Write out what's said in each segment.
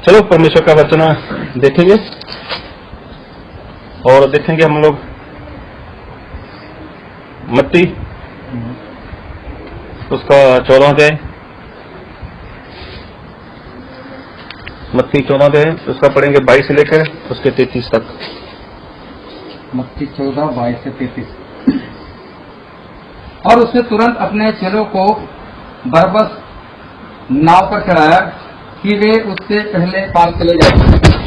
चलो परमेश्वर का वचन देखेंगे और देखेंगे हम लोग मत्ती उसका 14 अध्याय, मत्ती 14 अध्याय उसका पढ़ेंगे 22 से लेकर उसके 33 तक। मत्ती 14 22 से 33। और उसने तुरंत अपने चेलों को बरबस नाव पर चढ़ाया कि वे उससे पहले पार चले जाए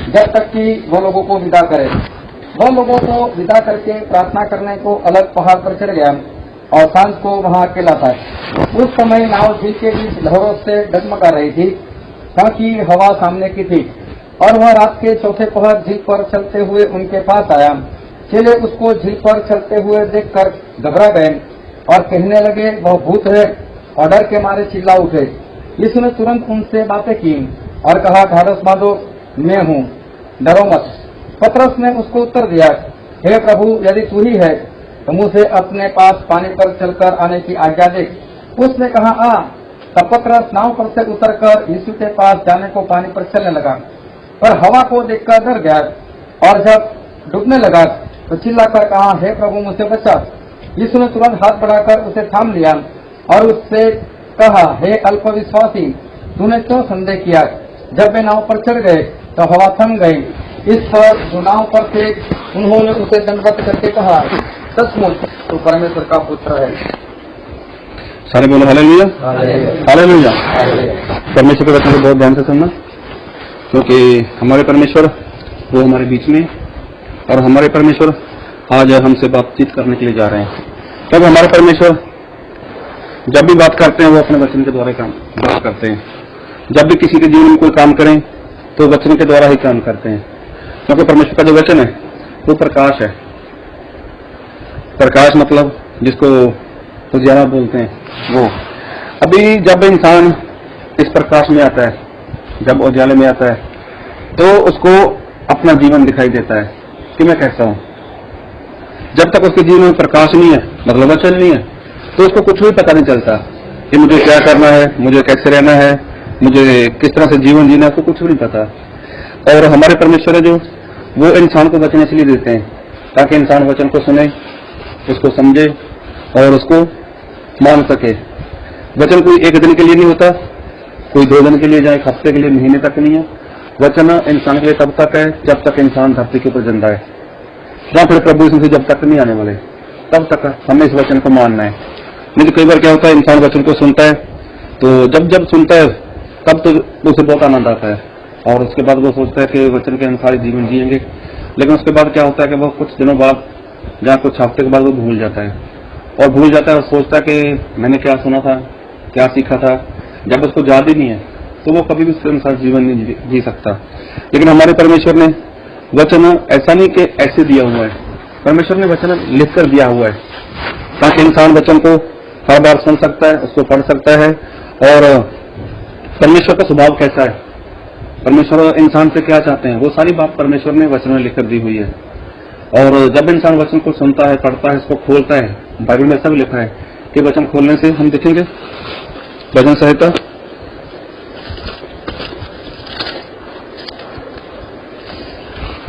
जब तक कि वो लोगों को विदा करे। वो लोगों को विदा करके प्रार्थना करने को अलग पहाड़ पर चढ़ गया और सांझ को वहां अकेला था। उस समय नाव झील के बीच लहरों से डगमगा रही थी क्योंकि हवा सामने की थी। और वह रात के चौथे पहर झील पर चलते हुए उनके पास आया। चेले उसको झील पर चलते हुए देखकर घबरा गए और कहने लगे वह भूत है, और डर के मारे चिल्ला उठे। यीशु ने तुरंत उनसे बातें की और कहा, ढाढ़स बांधो, मैं हूँ, डरो मत। पतरस ने उसको उत्तर दिया, हे प्रभु, यदि तू ही है तो मुझे अपने पास पानी पर चलकर आने की आज्ञा दे। उसने कहा, आ। तब पतरस नाव पर से उतरकर यीशु के पास जाने को पानी पर चलने लगा, पर हवा को देखकर डर गया और जब डूबने लगा तो चिल्लाकर कहा, हे प्रभु, मुझसे बचा। यीशु ने तुरंत हाथ बढ़ाकर उसे थाम लिया और उससे कहा, हे अल्पविश्वासी, तूने क्यों संदेह किया। जब वे नाव पर चढ़ गए तो हवा थम गई। इस पर जो नाव पर थे उन्होंने उसे दंडवत करके कहा, सचमुच तू परमेश्वर का पुत्र है। सारे बोलो हालेलुया, हालेलुया। परमेश्वर के वचन को बहुत ध्यान से सुनना, क्योंकि हमारे परमेश्वर वो हमारे बीच में, और हमारे परमेश्वर आज हमसे बातचीत करने के लिए जा रहे हैं। तब हमारे परमेश्वर जब भी बात करते हैं वो अपने वचन के द्वारा काम बात करते हैं। जब भी किसी के जीवन में कोई काम करें तो वचन के द्वारा ही काम करते हैं, क्योंकि परमेश्वर का जो वचन है वो प्रकाश है। प्रकाश मतलब जिसको उजियारा बोलते हैं वो। अभी जब इंसान इस प्रकाश में आता है, जब उजाले में आता है, तो उसको अपना जीवन दिखाई देता है कि मैं कैसा हूं। जब तक उसके जीवन में प्रकाश नहीं है, मतलब वचन नहीं है, तो उसको कुछ भी पता नहीं चलता कि मुझे क्या करना है, मुझे कैसे रहना है, मुझे किस तरह से जीवन जीना है, उसको कुछ भी नहीं पता। और हमारे परमेश्वर है जो वो इंसान को वचन इसलिए देते हैं ताकि इंसान वचन को सुने, उसको समझे और उसको मान सके। वचन कोई एक दिन के लिए नहीं होता, कोई 2 दिन के लिए, या 1 हफ्ते के लिए, महीने तक नहीं है। वचन इंसान के लिए तब तक है जब तक इंसान धरती के ऊपर जिंदा है, या फिर प्रभु यीशु मसीह जब तक नहीं आने वाले, तब तक हमें इस वचन को मानना है। नहीं तो कई बार क्या होता है, इंसान वचन को सुनता है तो जब सुनता है तब तो उसे बहुत आनंद आता है, और उसके बाद वो सोचता है कि वचन के अनुसार जीवन जिएंगे। लेकिन उसके बाद क्या होता है कि वो कुछ दिनों बाद या कुछ हफ्ते के बाद वो भूल जाता है, और और सोचता है कि मैंने क्या सुना था, क्या सीखा था। जब उसको याद ही नहीं है तो वो कभी भी उसके अनुसार जीवन नहीं जी सकता। लेकिन हमारे परमेश्वर ने वचन ऐसा नहीं कि ऐसे दिया हुआ है, परमेश्वर ने वचन लिख कर दिया हुआ है ताकि इंसान वचन को हर बार सुन सकता है, उसको पढ़ सकता है। और परमेश्वर का स्वभाव कैसा है, परमेश्वर इंसान से क्या चाहते हैं, वो सारी बात परमेश्वर ने वचन में लिखकर दी हुई है। और जब इंसान वचन को सुनता है, पढ़ता है, इसको खोलता है, बाइबल में ऐसा भी लिखा है कि वचन खोलने से हम देखेंगे भजन संहिता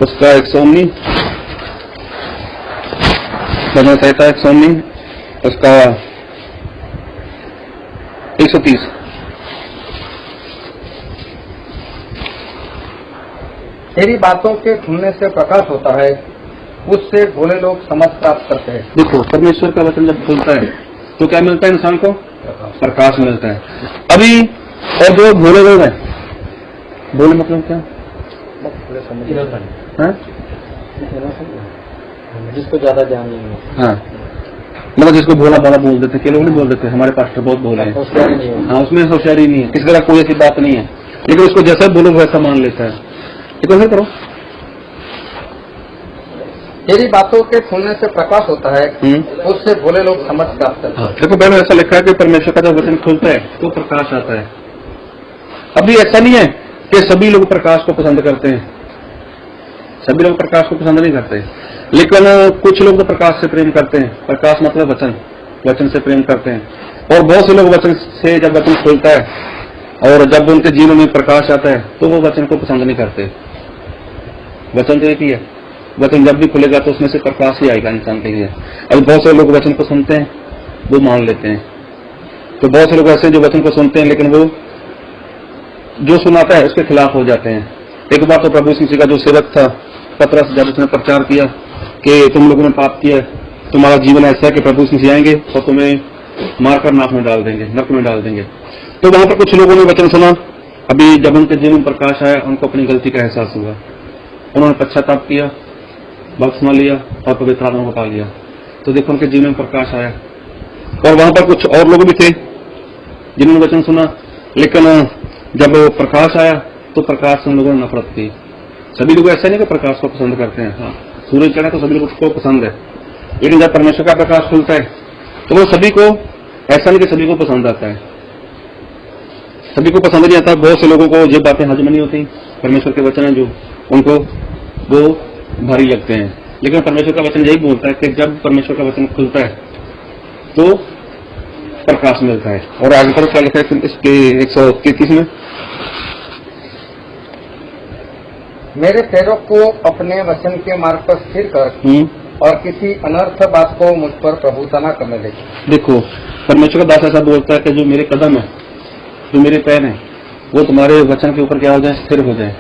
उसका 119, भजन संहिता 119 उसका 130। तेरी बातों के खुलने से प्रकाश होता है, उससे भोले लोग समझ प्राप्त करते हैं। देखो, परमेश्वर का वचन जब खुलता है तो क्या मिलता है इंसान को? प्रकाश मिलता है। अभी और जो भोले लोग हैं, भोले मतलब क्या? जिसको ज्यादा ध्यान नहीं है, हाँ, मतलब जिसको भोला भाला बोल देते, के लोग नहीं बोल देते, हमारे पास्टर बहुत भोले हैं। हाँ, उसमें होशियारी नहीं है, किसी तरह कोई ऐसी बात नहीं है, लेकिन उसको जैसा बोलो वैसा मान लेता है। कैसे करो? तेरी बातों के खुलने से प्रकाश होता है, उससे भोले लोग समझ प्राप्त करते हैं। देखो, पहले ऐसा लिखा है कि परमेश्वर का जब वचन खुलता है तो प्रकाश आता है। अभी ऐसा नहीं है कि सभी लोग प्रकाश को पसंद करते हैं, सभी लोग प्रकाश को पसंद नहीं करते, लेकिन कुछ लोग तो प्रकाश से प्रेम करते हैं। प्रकाश मतलब वचन, वचन से प्रेम करते हैं। और बहुत से लोग वचन से जब वचन खुलता है और जब उनके जीवन में प्रकाश आता है तो वो वचन को पसंद नहीं करते। वचन तो एक ही है, वचन जब भी खुलेगा तो उसमें से प्रकाश ही आएगा इंसान के लिए। अभी बहुत से लोग वचन को सुनते हैं, वो मान लेते हैं। तो बहुत से लोग ऐसे जो वचन को सुनते हैं लेकिन वो जो सुनाता है उसके खिलाफ हो जाते हैं। एक बार तो प्रभु यीशु मसीह का जो सेवक था पतरस, जब उसने प्रचार किया कि तुम लोगों ने पाप किया, तुम्हारा जीवन ऐसा है कि प्रभु यीशु मसीह आएंगे और तुम्हें मारकर नाक में डाल देंगे, नरक में डाल देंगे। तो वहां पर कुछ लोगों ने वचन सुना। अभी जब उनके जीवन में प्रकाश आया, उनको अपनी गलती का एहसास हुआ, उन्होंने पश्चाताप किया, बपतिस्मा लिया और पवित्र आत्मा को पा लिया। तो देखो उनके जीवन में प्रकाश आया। और वहां पर कुछ और लोग भी थे जिन्होंने वचन सुना, लेकिन जब प्रकाश आया तो प्रकाश से उन लोगों ने नफरत की। सभी लोग ऐसा नहीं कि प्रकाश को पसंद करते हैं। हाँ, सूरज चढ़े तो सभी लोग उसको पसंद है, लेकिन जब परमेश्वर का प्रकाश खुलता है तो वो सभी को, ऐसा नहीं कि सभी को पसंद आता है, सभी को पसंद नहीं आता। बहुत से लोगों को ये बातें हजम नहीं होती। परमेश्वर के वचन है जो उनको वो भारी लगते हैं। लेकिन परमेश्वर का वचन यही बोलता है कि जब परमेश्वर का वचन खुलता है तो प्रकाश मिलता है। और आगे पर क्या लिखा है इसके 133 में, मेरे पैरों को अपने वचन के मार्ग पर स्थिर कर और किसी अनर्थ बात को मुझ पर प्रभुता न करने दे। देखो परमेश्वर का दास ऐसा बोलता है कि जो मेरे कदम है, जो मेरे पैर हैं, वो तुम्हारे वचन के ऊपर क्या हो जाए, स्थिर हो जाए।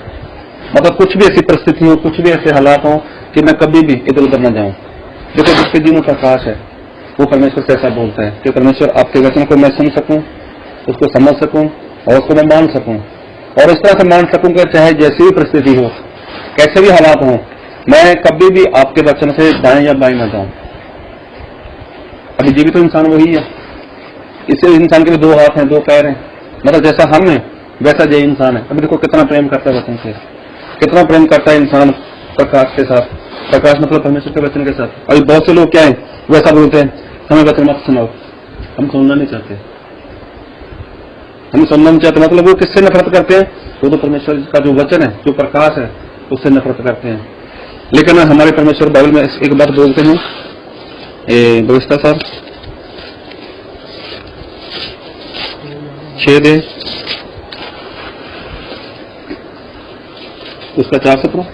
मतलब कुछ भी ऐसी परिस्थिति हो, कुछ भी ऐसे हालात हो कि मैं कभी भी इधर उधर न जाऊं। देखो जिसके जीवन में प्रकाश है वो परमेश्वर से ऐसा बोलता है कि परमेश्वर आपके वचन को मैं सुन सकूं, उसको समझ सकूं और उसको मैं मान सकूं, और इस तरह से मान सकूं कि चाहे जैसी भी परिस्थिति हो, कैसे भी हालात हो, मैं कभी भी आपके वचन से दाएं या बाएं न जाऊं। अभी जीवित तो इंसान वही है। इससे इंसान के भी दो हाथ हैं, दो पैर हैं, मतलब जैसा हम है वैसा ये इंसान है। अभी देखो कितना प्रेम करता है वचन से, कितना प्रेम करता है इंसान प्रकाश के साथ। प्रकाश मतलब परमेश्वर के वचन के साथ। अभी बहुत से लोग क्या है, वैसा बोलते हैं, हमें वचन मत सुनाओ, हम सुनना नहीं चाहते, हम सुनना नहीं चाहते। मतलब वो किससे नफरत करते हैं, वो तो परमेश्वर का जो वचन है, जो प्रकाश है, उससे नफरत करते हैं। लेकिन हमारे परमेश्वर बाइबल में एक बात बोलते हैं, दोस्ता साहब 6 उसका 4 सत्रों,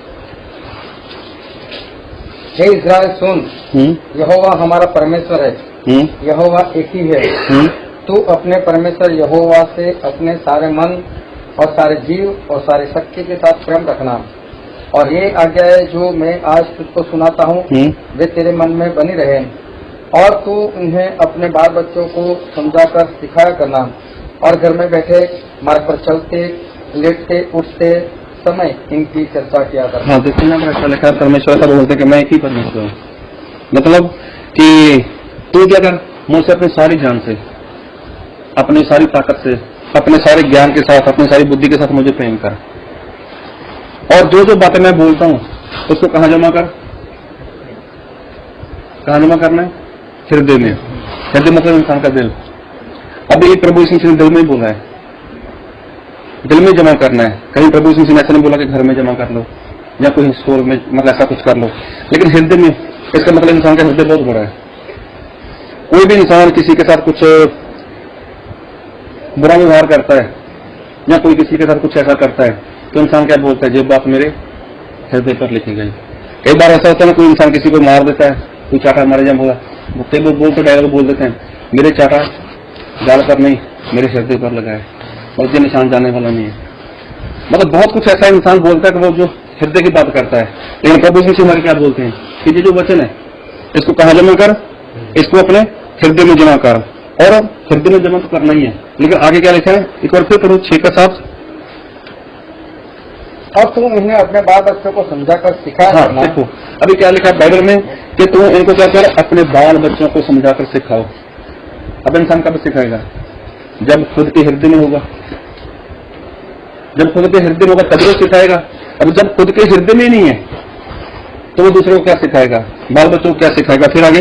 हे इस्राएल सुन, यहोवा हमारा परमेश्वर है, यहोवा एक ही है। तू अपने परमेश्वर यहोवा से अपने सारे मन और सारे जीव और सारे शक्ति के साथ प्रेम रखना। और ये आज्ञा है जो मैं आज तुझको सुनाता हूँ, वे तेरे मन में बनी रहे, और तू उन्हें अपने बाल बच्चों को समझाकर सिखाया करना, और घर में बैठे, मार्ग पर चलते, लेटते, उठते समय इनकी चर्चा किया करना। हाँ, देखते ना ऐसा लिखा है, परमेश्वर ऐसा बोलते कि मैं एक ही परमेश्वर हूँ। मतलब कि तू क्या कर, मुझसे अपनी सारी जान से, अपनी सारी ताकत से, अपने सारे ज्ञान के साथ, अपनी सारी बुद्धि के साथ मुझे प्रेम कर, और जो जो बातें मैं बोलता हूँ उसको कहाँ जमा कर, कहाँ जमा करना है, हृदय में। हृदय मतलब इंसान का दिल। अभी प्रभु यीशु मसीह ने दिल में ही बोला है, दिल में जमा करना है। कहीं प्रभु यीशु मसीह ने ऐसा नहीं बोला कि घर में जमा कर लो या कोई स्टोर में, मतलब ऐसा कुछ कर लो, लेकिन हृदय में। इसका मतलब इंसान का हृदय बहुत बड़ा है। कोई भी इंसान किसी के साथ कुछ बुरा व्यवहार करता है या कोई किसी के साथ कुछ ऐसा करता है तो इंसान क्या बोलता है, ये बात मेरे हृदय पर लिखी गई। कई बार ऐसा होता है ना, कोई इंसान किसी को मार देता है, कोई चाटा मारे या बोला, बोलते डायलॉग बोल देते हैं, मेरे चाटा गाल पर नहीं, मेरे हृदय पर लगा है, और ये निशान जाने वाला नहीं है। मतलब बहुत कुछ ऐसा इंसान बोलता है कि वो जो हृदय की बात करता है। लेकिन प्रभु यीशु मसीह हमारे क्या बोलते हैं कि ये जो वचन है इसको कहाँ जमा कर, इसको अपने हृदय में जमा कर। और हृदय में जमा तो करना ही है, लेकिन आगे क्या लिखा है, एक बार फिर पढ़ो 6 का 7। और तुम इन्हें अपने बाल बच्चों को समझाकर सिखाया करना। देखो अभी क्या लिखा है बाइबल में कि तुम इनको क्या कर, अपने बाल बच्चों को समझाकर सिखाओ। अब इंसान कब सिखाएगा, जब खुद के हृदय में होगा, जब खुद के हृदय में होगा तभी वो सिखाएगा। अब जब खुद के हृदय में नहीं है तो वो दूसरे को क्या सिखाएगा, बाल बच्चों को क्या सिखाएगा। फिर आगे,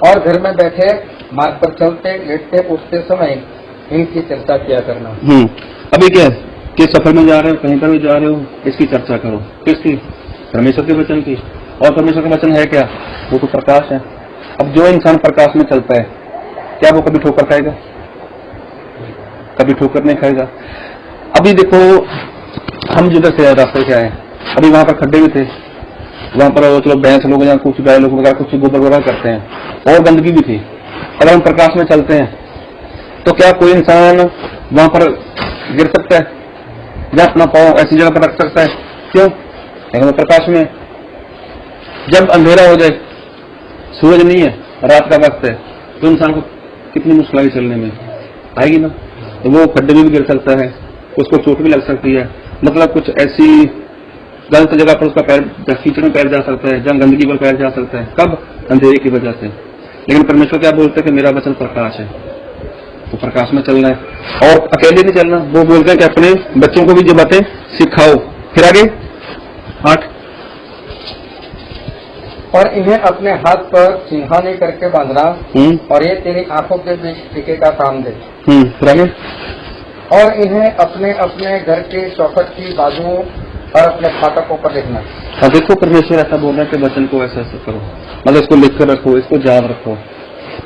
और घर में बैठे, मार्ग पर चलते, लेटते, उठते समय इनकी चर्चा किया करना। अभी क्या है कि सफर में जा रहे हो, कहीं पर भी जा रहे हो, इसकी चर्चा करो। किसकी, परमेश्वर के वचन की। और परमेश्वर का वचन है क्या, वो तो प्रकाश है। अब जो इंसान प्रकाश में चलता है क्या वो कभी ठोकर खाएगा, कभी ठोकर नहीं खाएगा। अभी देखो हम जिधर से रास्ते से आए, अभी वहां पर खड्डे भी थे, वहां पर चलो भैंस लोग या कुछ गाय लोग वगैरह कुछ गोबर वगैरह करते हैं और गंदगी भी थी। अगर हम प्रकाश में चलते हैं तो क्या कोई इंसान वहां पर गिर सकता है या अपना पाँव ऐसी जगह पर रख सकता है? क्यों? क्योंकि प्रकाश में। जब अंधेरा हो जाए, सूरज नहीं है, रात का वक्त है, तो इंसान को कितनी मुश्किल आई चलने में आएगी ना। तो वो खड्डे में भी गिर सकता है, उसको चोट भी लग सकती है, मतलब कुछ ऐसी गलत जगह पर उसका पैर कीचड़ में पैर जा सकता है, जहाँ गंदगी पर पैर जा सकता है। कब? अंधेरे की वजह से। लेकिन परमेश्वर क्या बोलते हैं कि मेरा वचन प्रकाश है, तो प्रकाश में चलना है। और अकेले नहीं चलना, वो बोलते हैं कि अपने बच्चों को भी जो बातें सिखाओ। फिर आगे 8, और इन्हें अपने हाथ पर चिन्हानी करके बांधना, और ये तेरी आंखों के बीच टीके का काम दे। फिर आगे, और इन्हें अपने अपने घर के चौखट की बाजुओं और अपने फाटकों पर लिखना। हाँ देखो, परमेश्वर ऐसा बोल रहा है कि वचन को ऐसा ऐसा करो, मतलब इसको लिख कर रखो, इसको याद रखो।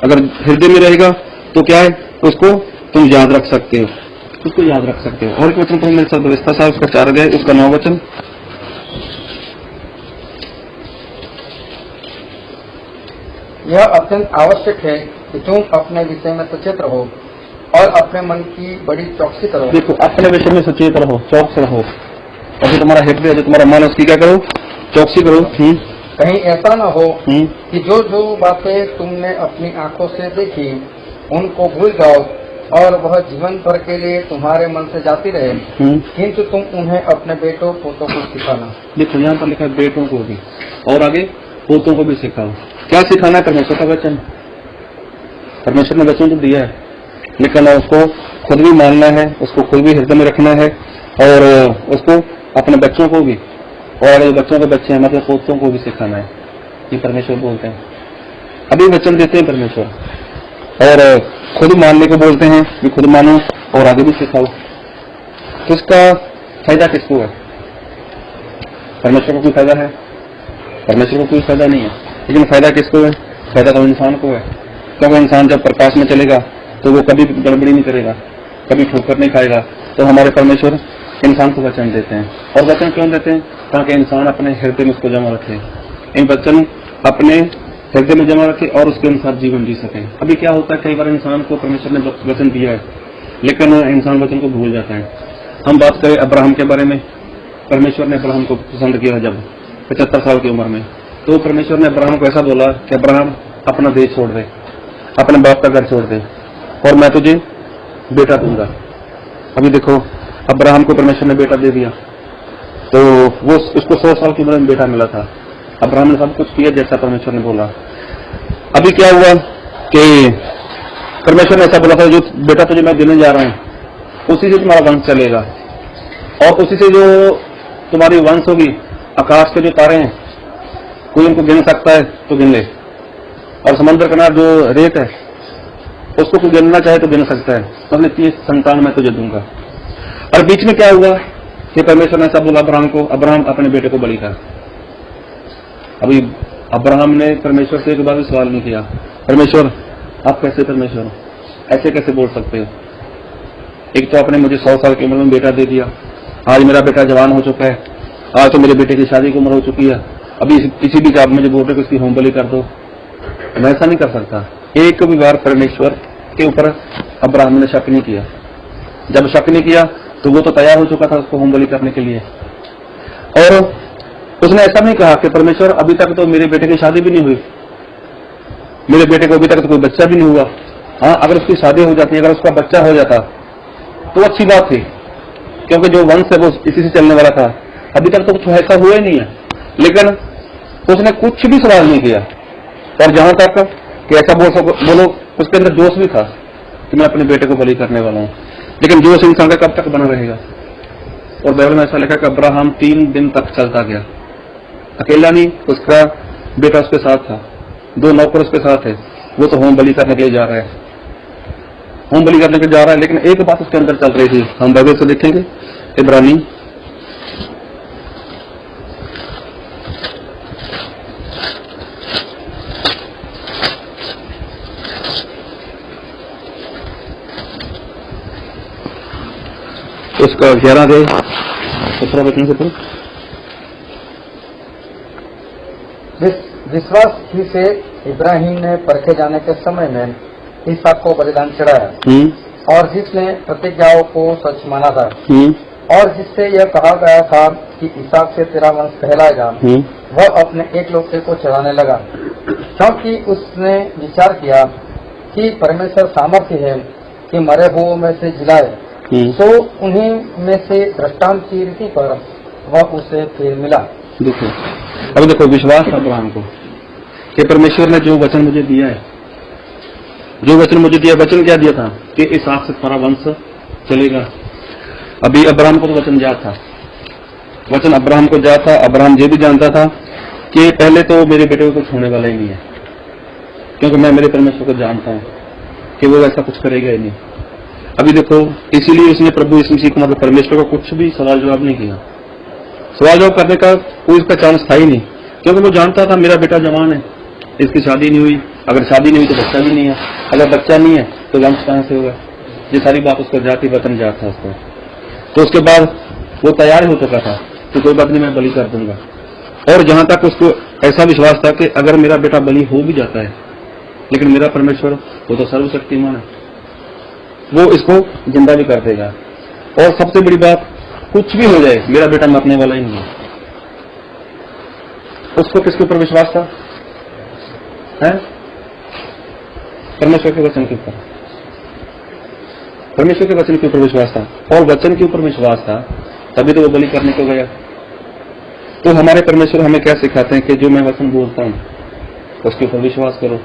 अगर हृदय में रहेगा तो क्या है, उसको तुम याद रख सकते हो, उसको याद रख सकते हो। और एक वचन मेरे साथ व्यवस्था साहब उसका 4 गया, उसका 9 वचन। यह अत्यंत आवश्यक है कि तुम अपने विषय में सचेत रहो और अपने मन की बड़ी चौकसी करो। देखो, अपने विषय में सचेत रहो, चौकस रहो, और जो तुम्हारा हृदय, जो तुम्हारा मन, उसकी क्या करो, चौकसी करो। कहीं ऐसा न हो कि जो जो बातें तुमने अपनी आंखों से देखी उनको भूल जाओ और वह जीवन भर के लिए तुम्हारे मन से जाती रहे, किंतु तुम उन्हें अपने बेटों पोतों को सिखाना। देखो यहाँ पर लिखा है बेटों को भी, और आगे पोतों को भी सिखाओ। क्या सिखाना है? परमेश्वर का वचन। परमेश्वर ने वचन तो दिया है, लेकिन उसको खुद भी मानना है, उसको खुद भी हृदय में रखना है, और उसको अपने बच्चों को भी, और बच्चों के बच्चे हैं मतलब पोतों को भी सिखाना है। ये परमेश्वर बोलते हैं। अभी वचन देते हैं परमेश्वर, और खुद मानने को बोलते हैं कि खुद मानो और आगे भी सिखाओ। तो इसका फायदा किसको है? परमेश्वर को कोई फायदा है? परमेश्वर को कोई फायदा नहीं है। लेकिन फायदा किसको है? फायदा तो इंसान को है, क्योंकि इंसान जब प्रकाश में चलेगा तो वो कभी गड़बड़ी नहीं करेगा, कभी ठोकर नहीं खाएगा। तो हमारे परमेश्वर इंसान को वचन देते हैं। और वचन क्यों देते हैं? ताकि इंसान अपने हृदय में उसको जमा रखे, इन वचन अपने हृदय में जमा रखे और उसके अनुसार जीवन जी सके। अभी क्या होता है, कई बार इंसान को परमेश्वर ने वचन दिया है, लेकिन इंसान वचन को भूल जाता है। हम बात करें अब्राहम के बारे में, परमेश्वर ने अब्राहम को पसंद किया जब 75 साल की उम्र में, तो परमेश्वर ने अब्राहम को ऐसा बोला कि अब्राहम अपना देश छोड़ दे, अपने बाप का घर छोड़ दे, और मैं तुझे बेटा दूंगा। अभी देखो, अब्राहम को परमेश्वर ने बेटा दे दिया, तो वो उसको 100 साल की उम्र में बेटा मिला था। अब्राहम ने सब कुछ किया जैसा परमेश्वर ने बोला। अभी क्या हुआ कि परमेश्वर ने ऐसा बोला था, जो बेटा तुझे मैं देने जा रहा हूं उसी से तुम्हारा वंश चलेगा, और उसी से जो तुम्हारी वंश होगी। आकाश के जो तारे हैं कोई उनको गिन सकता है तो गिन ले, और समुद्र किनारे जो रेत है उसको कोई गिनना चाहे तो गिन सकता है। मतलब इतनी संतान मैं तुझे दूंगा। और बीच में क्या हुआ कि परमेश्वर ने ऐसा बोला अब्राहम को, अब्राहम अपने बेटे को बलि कर। अभी अब्राहम ने परमेश्वर से एक बार भी सवाल नहीं किया, परमेश्वर आप कैसे परमेश्वर ऐसे कैसे बोल सकते हो? एक तो आपने मुझे 100 साल की उम्र में बेटा दे दिया, आज मेरा बेटा जवान हो चुका है, आज तो मेरे बेटे की शादी की उम्र हो चुकी है, अभी किसी भी आप मुझे बोल रहे उसकी होम बलि कर दो। मैं ऐसा नहीं कर सकता। एक भी बार परमेश्वर के ऊपर अब्राहम ने शक नहीं किया। जब शक नहीं किया तो वो तो तैयार हो चुका था उसको होम बलि करने के लिए। और उसने ऐसा नहीं कहा कि परमेश्वर अभी तक तो मेरे बेटे की शादी भी नहीं हुई, मेरे बेटे को अभी तक तो कोई बच्चा भी नहीं हुआ। हाँ, अगर उसकी शादी हो जाती, अगर उसका बच्चा हो जाता तो अच्छी बात थी, क्योंकि जो वंश है वो इसी से चलने वाला था। अभी तक तो कुछ ऐसा हुआ ही नहीं है, लेकिन उसने कुछ भी सवाल नहीं किया। और जहां तक कि ऐसा बोलो, उसके अंदर जोश भी था कि मैं अपने बेटे को बलि करने वाला हूं। लेकिन जोश इंसान का कब तक बना रहेगा? और बाइबल में ऐसा लिखा कि अब्राहम 3 दिन तक चलता गया, अकेला नहीं, उसका बेटा उसके साथ था, 2 नौकर उसके साथ है। वो तो होम बलि करने के लिए जा रहा है, होम बलि करने के लिए जा रहा है। लेकिन एक बात उसके अंदर चल रही थी, हम बाइबल से देखेंगे, इब्रानी 12 उसका 11 अध्याय 17 वचन से पढ़ो। विश्वास ही से इब्राहिम ने परखे जाने के समय में इसहाक को बलिदान चढ़ाया और जिसने प्रतिज्ञाओं को सच माना था और जिससे यह कहा गया था कि इसहाक से तेरा वंश कहलाएगा, वह अपने एक लौते को चढ़ाने लगा, क्योंकि उसने विचार किया कि परमेश्वर सामर्थ्य है कि मरे हुओं में से जिलाए। तो उन्हीं में से दृष्टांत की रीति पर वह उसे फिर मिला। देखो, अब देखो विश्वास था अब्राहम को कि परमेश्वर ने जो वचन मुझे दिया है, जो वचन मुझे दिया, वचन क्या दिया था कि इसहाक से तुम्हारा वंश चलेगा। अभी अब्राहम को तो वचन याद था, वचन अब्राहम को याद था। अब्राहम ये भी जानता था कि पहले तो मेरे बेटे को कुछ होने वाला ही नहीं है, क्योंकि मैं मेरे परमेश्वर को जानता हूं कि वो ऐसा कुछ करेगा ही नहीं। अभी देखो, इसीलिए उसने प्रभु यीशु मसीह को मतलब परमेश्वर को कुछ भी सवाल जवाब नहीं किया। सवाल जवाब करने का कोई उसका चांस था ही नहीं, क्योंकि वो जानता था मेरा बेटा जवान है, इसकी शादी नहीं हुई, अगर शादी नहीं हुई तो बच्चा भी नहीं है, अगर बच्चा नहीं है तो वंश कहां से होगा। ये सारी बात उसको जाति वतन जात था उसको। तो उसके बाद वो तैयार हो चुका था कि कोई बात नहीं, मैं बलि कर दूंगा। और जहां तक उसको ऐसा विश्वास था कि अगर मेरा बेटा बलि हो भी जाता है, लेकिन मेरा परमेश्वर वो तो सर्वशक्तिमान है, वो इसको जिंदा भी कर देगा। और सबसे बड़ी बात, कुछ भी हो जाए मेरा बेटा मरने वाला ही नहीं है। उसको किसके ऊपर विश्वास था? परमेश्वर के वचन के ऊपर, परमेश्वर के वचन के ऊपर विश्वास था। और वचन के ऊपर विश्वास था तभी तो वो बलि करने को गया। तो हमारे परमेश्वर हमें क्या सिखाते हैं कि जो मैं वचन बोलता हूं उसके ऊपर विश्वास करो।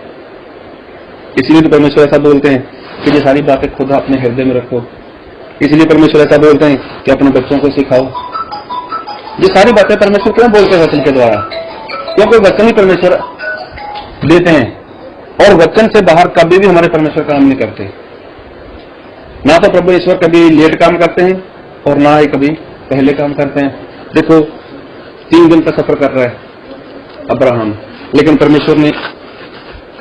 इसलिए तो परमेश्वर ऐसा बोलते हैं कि ये सारी बातें खुद अपने हृदय में रखो। इसलिए परमेश्वर ऐसा बोलते हैं कि अपने बच्चों को सिखाओ। ये सारी बातें परमेश्वर क्यों बोलते हैं? वचन के द्वारा, क्योंकि वचन ही परमेश्वर देते हैं और वचन से बाहर कभी भी हमारे परमेश्वर काम नहीं करते। ना तो प्रभु ईश्वर कभी लेट काम करते हैं और ना ही कभी पहले काम करते हैं। देखो, 3 दिन का सफर कर रहा है अब्राहम, लेकिन परमेश्वर ने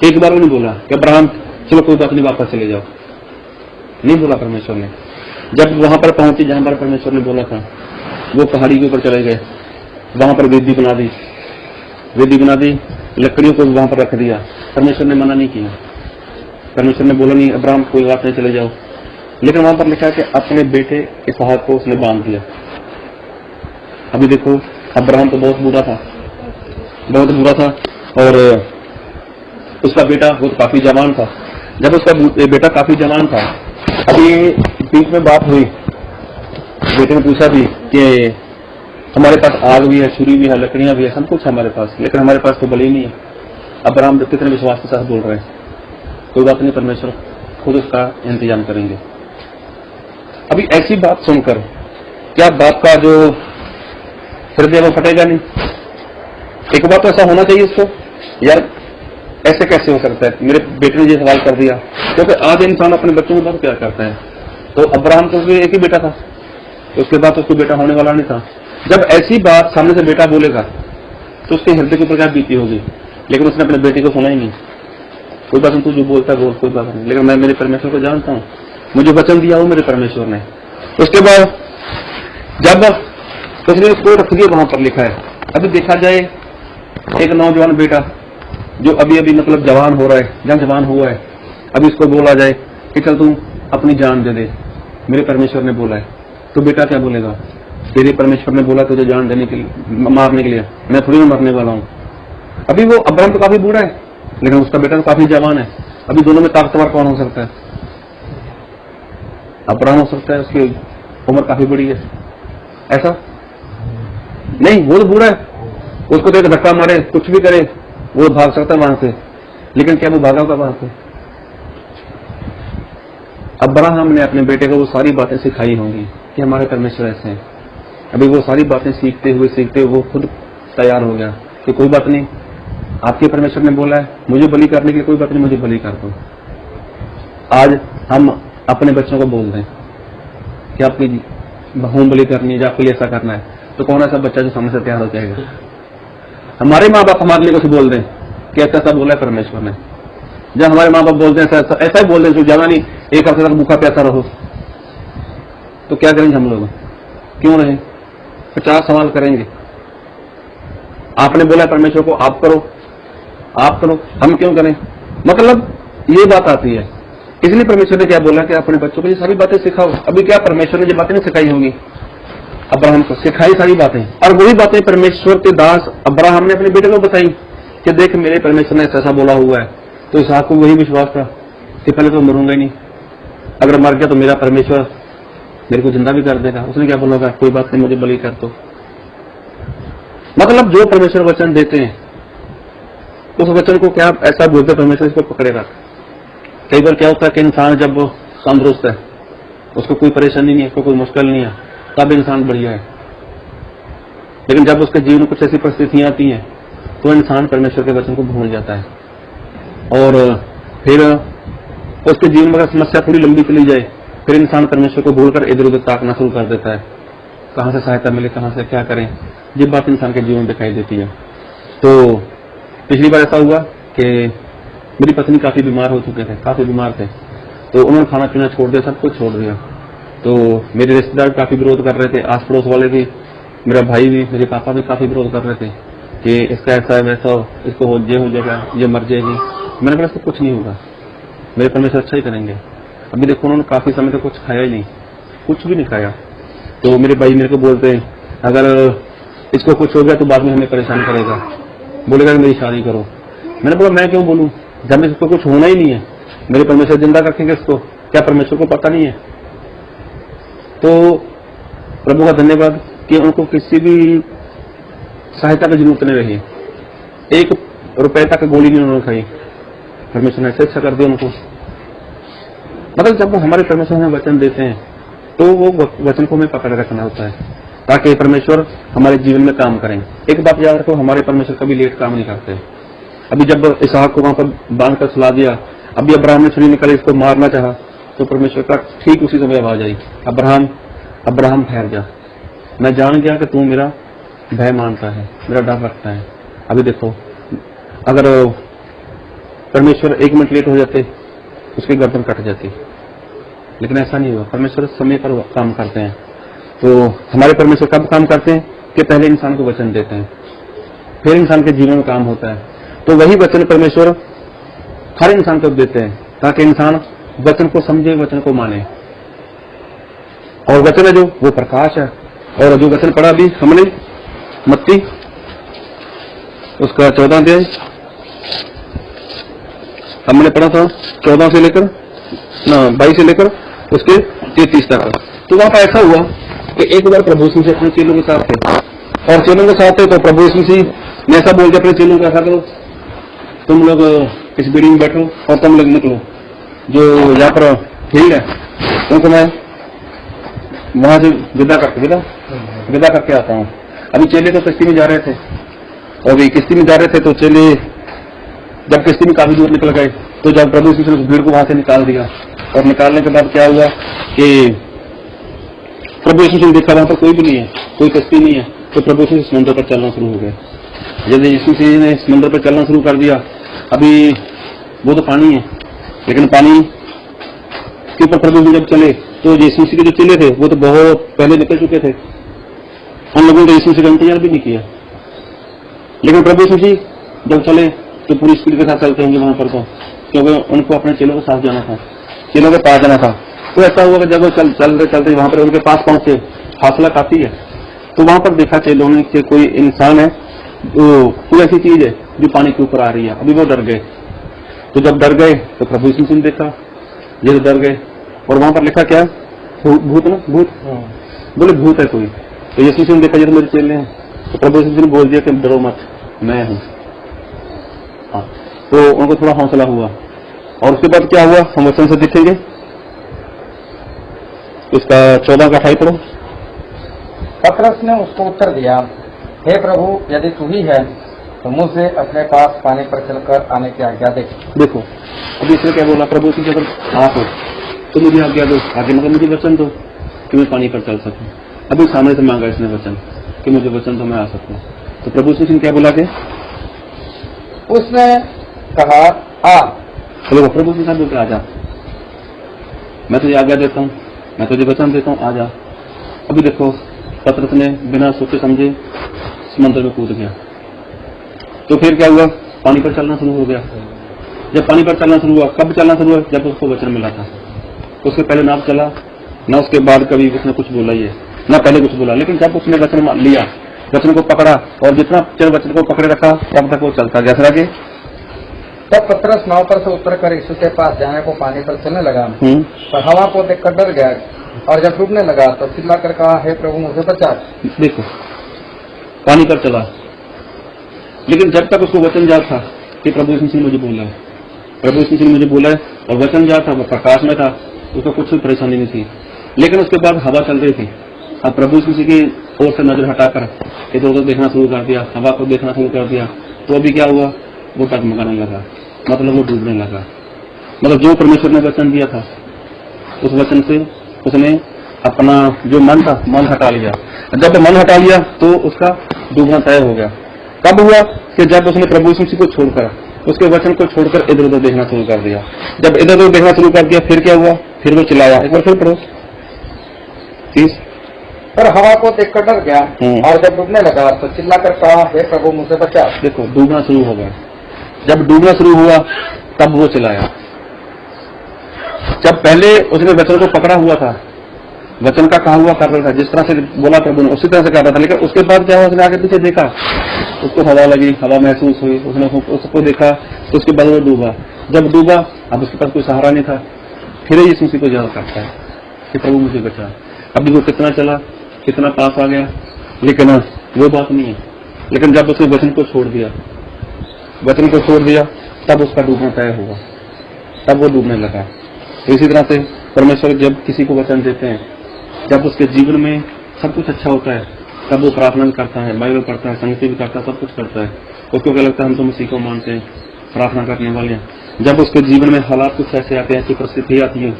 एक बार भी नहीं बोला कि अब्राहम चलो कोई बात नहीं वापस चले जाओ, नहीं बोला परमेश्वर ने। जब वहां पर पहुंचे जहां पर परमेश्वर ने बोला था, वो पहाड़ी के ऊपर चले गए, वहां पर वेदी बना दी, वेदी बना दी, लकड़ियों को वहां पर रख दिया। परमेश्वर ने मना नहीं किया, परमेश्वर ने बोला नहीं अब्राहम कोई बात नहीं चले जाओ, लेकिन वहां पर लिखा कि अपने बेटे इसहाक को उसने बांध दिया। अभी देखो, अब्राहम तो बहुत बुरा था, बहुत बुरा था, और उसका बेटा वो काफी जवान था। जब उसका बेटा काफी जवान था, अभी बीच में बात हुई, बेटे ने पूछा भी कि हमारे पास आग भी है, छुरी भी है, लकड़ियां भी है, सब कुछ हमारे पास, लेकिन हमारे पास तो बलि नहीं है। अब्राहम कितने विश्वास के साथ बोल रहे हैं, कोई बात नहीं, परमेश्वर खुद उसका इंतजाम करेंगे। अभी ऐसी बात सुनकर क्या बाप का जो हृदय वो फटेगा नहीं? एक बात तो ऐसा होना चाहिए उसको, यार ऐसे कैसे हो सकता है, मेरे बेटे ने ये सवाल कर दिया। क्योंकि आज इंसान अपने बच्चों के बाद क्या करता है। तो अब्राहम को एक ही बेटा था, उसके बाद उसको बेटा होने वाला नहीं था। जब ऐसी बात सामने से बेटा बोलेगा तो उसके हृदय के ऊपर क्या बीती होगी, लेकिन उसने अपने बेटे को सुना ही नहीं। कोई बात नहीं, तू जो बोलता है बोल, कोई बात नहीं, लेकिन मैं मेरे परमेश्वर को जानता हूँ, मुझे वचन दिया हो मेरे परमेश्वर ने। उसके बाद जब उसने उसको रख दिया, वहां पर लिखा है, अभी देखा जाए एक नौजवान बेटा जो अभी अभी मतलब जवान हो रहा है, जब जवान हुआ है, अभी उसको बोला जाए कि चल तू अपनी जान दे दे, मेरे परमेश्वर ने बोला है, तो बेटा क्या बोलेगा? तेरे परमेश्वर ने बोला तुझे जान देने के लिए, मारने के लिए, मैं थोड़ी मरने वाला हूँ। अभी वो अब्राहम तो काफी बूढ़ा है, लेकिन उसका बेटा तो काफी जवान है। अभी दोनों में ताकतवर कौन हो सकता है? अब्राहम हो सकता है, उसकी उम्र काफी बड़ी है। ऐसा नहीं, वो तो बूढ़ा है, उसको तो एक धक्का मारे, कुछ भी करे, वो भाग सकता है वहां से, लेकिन क्या वो भागा होगा वहां से? अब्राहम ने अपने बेटे को वो सारी बातें सिखाई होंगी कि हमारे परमेश्वर ऐसे हैं। अभी वो सारी बातें सीखते हुए वो खुद तैयार हो गया कि कोई बात नहीं, आपके परमेश्वर ने बोला है मुझे बलि करने के लिए, कोई बात नहीं, मुझे बलि कर दो। आज हम अपने बच्चों को बोल दें कि आपकी होम बलि करनी है, आपके लिए ऐसा करना है, तो कौन ऐसा बच्चा जो सामने से तैयार हो जाएगा? हमारे माँ बाप हमारे लिए कुछ बोल दें कि ऐसा ऐसा बोला है परमेश्वर ने, जब हमारे माँ बाप बोलते हैं ऐसा ही बोल दें, जो ज्यादा नहीं, एक हफ्ते तक भूखा प्यासा रहो, तो क्या करेंगे हम लोग? क्यों रहे? 50 सवाल करेंगे। आपने बोला परमेश्वर को आप करो, हम क्यों करें? मतलब ये बात आती है। इसलिए परमेश्वर ने क्या बोला कि अपने बच्चों को ये सारी बातें सिखाओ। अभी क्या परमेश्वर ने ये बातें नहीं सिखाई होंगी? अब्राहम को सिखाई सारी बातें, और वही बातें परमेश्वर के दास अब्राहम ने अपने बेटे को बताई कि देख मेरे परमेश्वर ने ऐसा बोला हुआ है। तो इसहाक को वही विश्वास था कि पहले तो मरूंगा ही नहीं, अगर मर गया तो मेरा परमेश्वर मेरे को जिंदा भी कर देगा। उसने क्या बोला, कोई बात नहीं, मुझे बलि कर दो। मतलब जो परमेश्वर वचन देते हैं उस वचन को क्या ऐसा बोलते परमेश्वर इसको पकड़ेगा। कई बार क्या होता है कि इंसान जब तंदुरुस्त है, उसको कोई परेशानी नहीं है, उसको कोई मुश्किल नहीं है, तब इंसान बढ़िया है। लेकिन जब उसके जीवन में कुछ ऐसी परिस्थितियां आती हैं तो इंसान परमेश्वर के वचन को भूल जाता है, और फिर उसके जीवन में अगर समस्या थोड़ी लंबी चली जाए फिर इंसान परमेश्वर को भूलकर इधर उधर ताकना शुरू कर देता है, कहां से सहायता मिले, कहां से क्या करें। ये बात इंसान के जीवन में दिखाई देती है। तो पिछली बार ऐसा हुआ कि मेरी पत्नी काफी बीमार हो चुके थे, काफी बीमार थे, तो उन्होंने खाना पीना छोड़ दिया, सब कुछ छोड़ दिया। तो मेरे रिश्तेदार काफी विरोध कर रहे थे, आस पड़ोस वाले भी, मेरा भाई भी, मेरे पापा भी काफी विरोध कर रहे थे कि इसका ऐसा है वैसा हो, इसको हो जाएगा, ये मर जाएगी। मैंने कहा इसको कुछ नहीं होगा, मेरे परमेश्वर अच्छा ही करेंगे। अभी देखो उन्होंने काफी समय तक कुछ खाया ही नहीं, कुछ भी नहीं खाया। तो मेरे भाई मेरे को बोलते हैं अगर इसको कुछ हो गया तो बाद में हमें परेशान करेगा, बोलेगा कि मेरी शादी करो। मैंने बोला मैं क्यों बोलूं, जब इसको कुछ होना ही नहीं है, मेरे परमेश्वर जिंदा रखेंगे इसको, क्या परमेश्वर को पता नहीं है? तो प्रभु का धन्यवाद कि उनको किसी भी सहायता की जरूरत नहीं रही, 1 रुपए तक गोली नहीं उन्होंने खाई। परमेश्वर ने ऐसे अच्छा कर दिया उनको। मतलब जब वो हमारे परमेश्वर हमें वचन देते हैं तो वो वचन को हमें पकड़ रखना होता है ताकि परमेश्वर हमारे जीवन में काम करें। एक बात याद रखो, हमारे परमेश्वर कभी लेट काम नहीं करते। अभी जब इसहाक को वहां पर बांध कर सुला दिया, अभी अब्राहम ने छुरी निकाली इसको मारना चाहा तो परमेश्वर का ठीक उसी समय आवाज आई, अब्राहम ठहर जा, मैं जान गया कि तू मेरा भय मानता है, मेरा डर रखता है। अभी देखो अगर परमेश्वर 1 मिनट लेट हो जाते उसकी गर्दन कट जाती, लेकिन ऐसा नहीं हुआ। परमेश्वर समय पर काम करते हैं। तो हमारे परमेश्वर कब काम करते हैं कि पहले इंसान को वचन देते हैं, फिर इंसान के जीवन में काम होता है। तो वही वचन परमेश्वर हर इंसान को देते हैं ताकि इंसान वचन को समझे, वचन को माने। और वचन है जो वो प्रकाश है। और जो वचन पढ़ा भी हमने मत्ती उसका 14 अध्याय हमने पढ़ा था, 14 से लेकर 22 से लेकर उसके 33 तक। तो वहां पर ऐसा हुआ कि एक बार प्रभु यीशु अपने चेलों के साथ थे, और चेलों के साथ थे तो प्रभु यीशु ने ऐसा बोल के अपने चेलों को ऐसा करो, तुम लोग इस बिल्डिंग में बैठो और तुम लोग निकलो, जो यहाँ पर फील्ड है क्योंकि मैं वहां से विदा करके आता हूँ। अभी चेले तो किश्ती में जा रहे थे, और अभी किश्ती में जा रहे थे तो चेले जब किश्ती में काफी दूर निकल गए तो जब प्रभु यीशु ने भीड़ को वहां से निकाल दिया, और निकालने के बाद क्या हुआ कि प्रभु यीशु ने देखा वहां पर कोई भी नहीं है, कोई किश्ती नहीं है, तो प्रभु यीशु समुद्र पर चलना शुरू हो गया। जब यीशु ने समुद्र पर चलना शुरू कर दिया, अभी वो तो पानी है, लेकिन पानी के ऊपर प्रभु यीशु जब चले तो यीशु के जो चेले थे वो तो बहुत पहले निकल चुके थे, उन लोगों ने यीशु का इंतजार भी नहीं किया। लेकिन प्रभु यीशु जब चले तो पूरी स्पीड के साथ चलते होंगे वहां पर, तो क्योंकि उनको अपने चेलों के साथ जाना था, चेलों के पास जाना था। तो ऐसा हुआ कि जब वो चलते वहां पर उनके पास पहुंचे, फासला काफी है, तो वहां पर देखा चेलों ने कि कोई इंसान है, कोई ऐसी चीज है जो पानी के ऊपर आ रही है। अभी वो डर गए, तो जब डर गए तो प्रभु यीशु ने देखा, ये तो डर गए। और वहां पर लिखा क्या, भूत ना, भूत बोले भूत है कोई। तो यीशु ने देखा ये तो मेरे चेले हैं, तो प्रभु यीशु ने बोल दिया कि डरो मत, मैं हूं। तो उनको थोड़ा हौसला हुआ। और उसके बाद क्या हुआ हम वचन से देखेंगे, इसका 14 का 28 पढ़ो। पतरस ने उसको उत्तर दिया, हे प्रभु यदि तू ही है तो मुझसे अपने पास पानी पर चलकर आने की आज्ञा दे। देखो अभी इसने क्या बोला, प्रभु की अगर आप हो तो मुझे आज्ञा दो, आगे मतलब मुझे वचन दो कि मैं पानी पर चल सकूं। अभी सामने से मांगा इसने वचन कि मुझे वचन दो मैं आ सकूं। तो प्रभु ने क्या बोला कि उसने कहा आ। चलो प्रभु के साथ बोलते आ जा, मैं तुझे आज्ञा देता हूँ, मैं तुझे वचन देता हूँ, आ जा। अभी देखो पतरस ने बिना सोचे समझे समंदर में कूद गया, तो फिर क्या हुआ? पानी पर चलना शुरू हो गया। जब पानी पर चलना शुरू हुआ, कब चलना शुरू हुआ? जब उसको वचन मिला था। उसके पहले ना चला, ना उसके बाद कभी उसने कुछ बोला ही है, ना पहले कुछ बोला। लेकिन जब उसने वचन लिया, वचन को पकड़ा, और जितना चल वचन को पकड़े रखा तब तक वो चलता गया। फिर आगे तब पतरस नाव पर से उतरकर यीशु के पास जाने को पानी पर चलने लगा, पर हवा को देखकर डर गया, और जब डूबने लगा तो चिल्लाकर कहा, हे प्रभु मुझे बचा। देखो पानी पर चला, लेकिन जब तक उसको वचन याद था कि प्रभु यीशु मसीह मुझे बोला है, प्रभु यीशु मसीह मुझे बोला है, और वचन याद था, वो प्रकाश में था, उसको कुछ भी परेशानी नहीं थी। लेकिन उसके बाद हवा चल रही थी। अब प्रभु यीशु मसीह की ओर से नजर हटाकर इधर उधर देखना शुरू कर दिया, हवा को देखना शुरू कर दिया, तो अभी क्या हुआ? वो डगमगाने लगा, मतलब वो डूबने लगा। मतलब जो परमेश्वर ने वचन दिया था, उस वचन से उसने अपना जो मन था, मन हटा लिया। जब मन हटा लिया तो उसका डूबना तय हो गया। कब हुआ? कि जब उसने प्रभु यीशु मसीह को छोड़कर, उसके वचन को छोड़कर इधर उधर देखना शुरू कर दिया। जब इधर उधर देखना शुरू कर दिया, फिर क्या हुआ? फिर वो चिल्लाया। एक बार फिर पढ़ो 30। पर हवा को देखकर डर गया, और जब डूबने लगा तो चिल्लाकर कहा, हे प्रभु मुझे बचा। देखो डूबना शुरू हो गया। जब डूबना शुरू हुआ तब वो चिल्लाया। जब पहले उसने वचन को पकड़ा हुआ था, वचन का कहा हुआ कर रहा था, जिस तरह से बोला प्रभु ने उसी तरह से कर रहा था। लेकिन उसके बाद क्या हुआ? उसने आगे पीछे देखा, उसको हवा लगी, हवा महसूस हुई, उसने उसको देखा, तो उसके बाद वो डूबा। जब डूबा, अब उसके पास कोई सहारा नहीं था, फिर यीशु मसीह को याद करता है कि प्रभु मुझे बचा। अभी वो कितना चला, कितना पास आ गया, लेकिन वो बात नहीं है। लेकिन जब उसने वचन को छोड़ दिया, वचन को छोड़ दिया, तब उसका डूबना तय हुआ, तब वो डूबने लगा। तो इसी तरह से परमेश्वर जब किसी को वचन देते हैं, जब उसके जीवन में सब कुछ अच्छा होता है, तब वो प्रार्थना भी करता है, बाइबल पढ़ता है, संगति भी करता है, सब कुछ करता है। उसको क्या लगता है? हम तो मसीह को मानते हैं, प्रार्थना करने वाले हैं। जब उसके जीवन में हालात कुछ ऐसे आते हैं, ऐसी परिस्थिति आती है,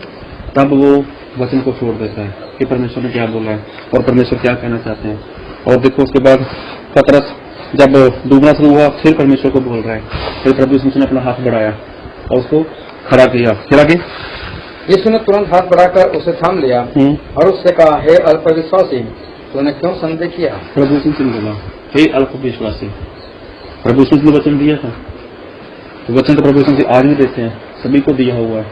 तब वो वचन को छोड़ देता है कि परमेश्वर ने क्या बोला है और परमेश्वर क्या कहना चाहते हैं। और देखो उसके बाद पतरस जब डूबना शुरू हुआ, फिर परमेश्वर को बोल रहा है, फिर प्रभु यीशु ने अपना हाथ बढ़ाया और उसको खड़ा किया। फिर आगे यीशु ने तुरंत हाथ बढ़ाकर उसे थाम लिया और उससे कहा, हे अल्पविश्वासी, तूने क्यों संदेह किया? प्रभु यीशु ने बोला, हे अल्पविश्वासी। प्रभु यीशु ने वचन दिया था, तो वचन तो प्रभु यीशु आज भी देते हैं, सभी को दिया हुआ है।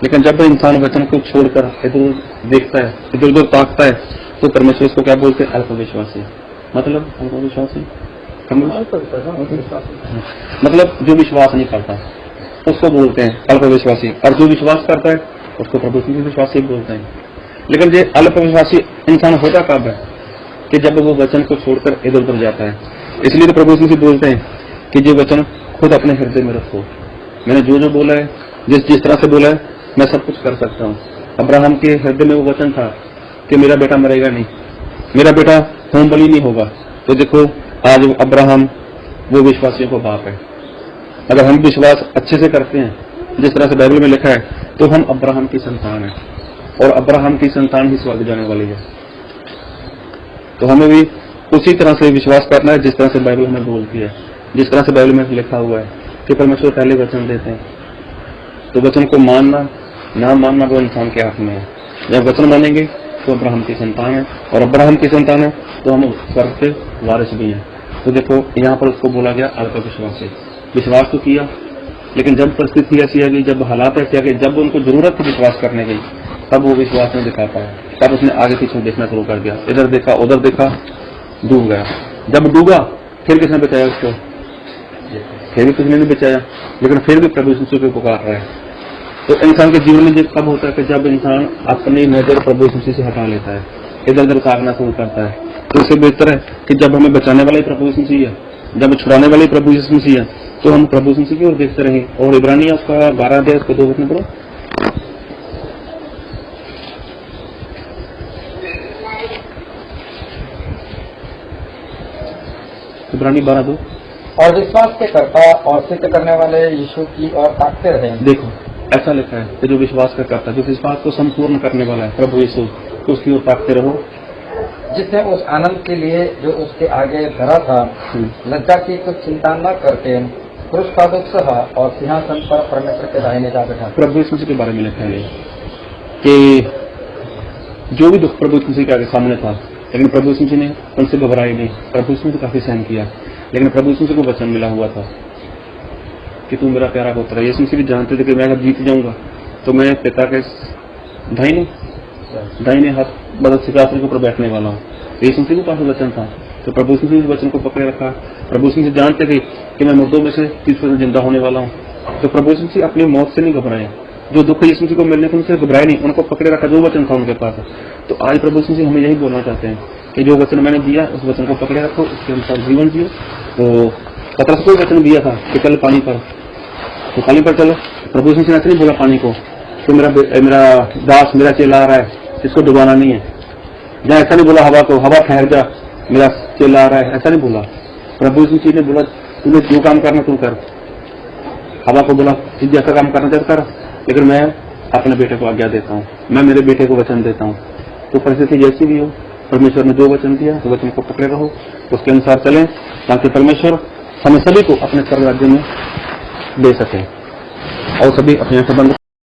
लेकिन जब इंसान वचन को छोड़कर इधर देखता है, इधर उधर ताकता है, तो परमेश्वर इसको क्या बोलते हैं? अल्पविश्वासी। मतलब अल्पविश्वासी मतलब जो विश्वास नहीं करता उसको बोलते हैं अल्पविश्वासी, और जो विश्वास करता है उसको प्रभु यीशु विश्वासी बोलते हैं। लेकिन ये अल्पविश्वासी इंसान होता कब है? कि जब वो वचन को छोड़कर इधर उधर जाता है। इसलिए तो प्रभु यीशु बोलते हैं कि जो वचन खुद अपने हृदय में रखो। मैंने जो जो बोला है, जिस तरह से बोला है, मैं सब कुछ कर सकता हूँ। अब्राहम के हृदय में वो वचन था कि मेरा बेटा मरेगा नहीं, मेरा बेटा होम बलि नहीं होगा। तो देखो आज अब्राहम वो विश्वासियों को बाप है। अगर हम विश्वास अच्छे से करते हैं, जिस तरह से बाइबल में लिखा है, तो हम अब्राहम की संतान है, और अब्राहम की संतान ही स्वर्ग जाने वाली है। तो हमें भी उसी तरह से विश्वास करना है जिस तरह से बाइबल हमें बोलती है, जिस तरह से बाइबल में लिखा हुआ है कि परमेश्वर पहले वचन देते हैं। तो वचन को मानना ना मानना वो इंसान के हाथ में है। जब वचन मानेंगे तो अब्राहम की संतान है, और अब्राहम की संतान है तो हम स्वर्ग के वारिस भी हैं। तो देखो यहाँ पर उसको बोला गया अल्पविश्वास से। विश्वास तो किया, लेकिन जब परिस्थिति ऐसी आ गई, जब हालात ऐसे आ गए, जब उनको जरूरत थी विश्वास करने की, तब वो विश्वास नहीं दिखा पाया। तब उसने आगे पीछे देखना शुरू कर दिया, इधर देखा उधर देखा, डूब गया। जब डूबा फिर किसने बचाया उसको? फिर भी किसने नहीं बचाया, लेकिन फिर भी प्रभु यीशु को पुकार रहा है। तो इंसान के जीवन में जब कब होता है कि जब इंसान अपनी नजर प्रभु यीशु से हटा लेता है, इधर उधर ताकना शुरू करता है। तो इससे बेहतर है कि जब हमें बचाने वाले प्रभु यीशु मसीह है, जब छुड़ाने वाले प्रभु यीशु मसीह है, तो हम प्रभु यीशु मसीह की ओर देखते रहें। और इब्रानी उसका 12 अध्याय उसको 2 वचन पढ़ो। इब्रानी 12:2। और विश्वास के कर्ता और सिद्ध करने वाले यीशु की ओर ताकते रहे। देखो ऐसा लिखा है कि जो विश्वास का करता, जो विश्वास को संपूर्ण करने वाला है प्रभु यीशु, तो उसकी ओर ताकते रहो, जिसने उस आनंद के लिए जो उसके आगे धरा था, लज्जा की कुछ चिंता न करके पुरुष का दुख सहा और सिंहासन पर परमेश्वर के दाहिने जा बैठा। प्रभु यीशु के बारे में लिखा है कि जो भी दुख प्रभु यीशु मसीह के आगे सामने था, लेकिन प्रभु यीशु मसीह ने उनसे घबराए नहीं। प्रभु यीशु मसीह ने काफी सहन किया, लेकिन प्रभु यीशु मसीह को वचन मिला हुआ था कि तू मेरा प्यारा पुत्र है। यीशु मसीह भी जानते थे कि मैं अगर जीत जाऊंगा तो मैं पिता के दाहिने हाथ मदद सिंहासन के ऊपर बैठने वाला हूँ। यीशु मसीह के पास वचन था, तो प्रभु यीशु मसीह वचन को पकड़े रखा। प्रभु यीशु मसीह जानते थे कि मैं मुर्दों में से 30% जिंदा होने वाला हूँ, तो प्रभु यीशु मसीह अपनी मौत से नहीं घबराए। जो दुख यीशु मसीह को मिलने को उनसे घबराए नहीं, उनको पकड़े रखा, जो वचन था उनके पास। तो आज प्रभु यीशु मसीह हमें यही बोलना चाहते हैं कि जो वचन मैंने दिया उस वचन को पकड़े रखो, उसके अनुसार जीवन जियो। तो पतरस को वचन दिया था कि चल पानी पर, तो पानी पर चलो। प्रभु यीशु मसीह ने ऐसे नहीं बोला पानी को तो मेरा दास मेरा चेला आ रहा है, इसको डुबाना नहीं है। या ऐसा नहीं बोला हवा को, हवा ठहर जा मेरा चेला आ रहा है, ऐसा नहीं बोला। प्रभु यीशु मसीह ने बोला तूने जो काम करना तू कर। हवा को बोला जैसा काम करना चाहता कर, लेकिन मैं अपने बेटे को आज्ञा देता हूँ, मैं मेरे बेटे को वचन देता हूँ। तो परिस्थिति जैसी भी हो, परमेश्वर ने जो वचन दिया तो वचन को पकड़े रहो, उसके अनुसार चलें, ताकि परमेश्वर हमें सभी को अपने स्वर्ग राज्य में ले सके। और सभी अपने आंखें बंद